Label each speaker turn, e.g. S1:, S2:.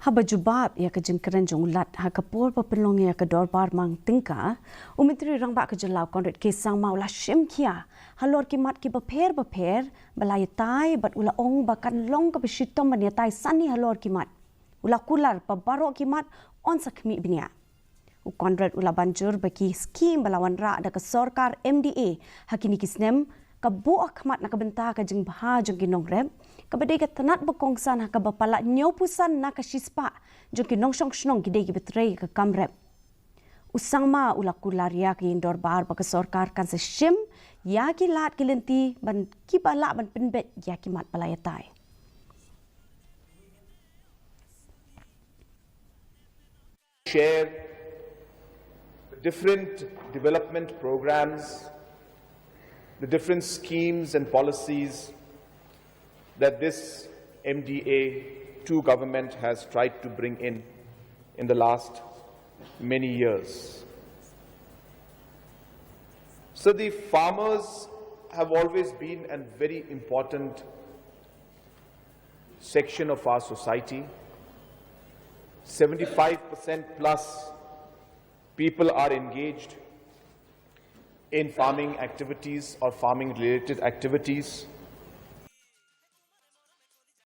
S1: Haba Jubab ya ke Jingkren jonglat ha kapor papelong ya ke Dorbar mang tingka Myntri Rangbah ke jelau konret kesang mau la shim kia Halor kimat ki baper Bala Iatai bat ula ong bakan long ke besitom ban Iatai sani Halor kimat ula Kular pabaro kimat on sakmi binia konret ula banjur bagi skim balawan ra da ke sorkar MDA hakini kisnem kabu akmat nak bentah ke jeng baha jeng kinong rep kabade ke tenat bekongsan ka bapala nyopusan nak sispa jeng kinong song gide ki betrei ke kamrep usang ma ula Kular ya ki Dorbar ba ke sorkar kan se shim ya ki lat ki lenti ban ki bala ban penbet ya ki mat Bala Iatai
S2: share different development programs, the different schemes and policies that this MDA2 government has tried to bring in the last many years. So the farmers have always been a very important section of our society. 75% plus people are engaged in farming activities or farming related activities.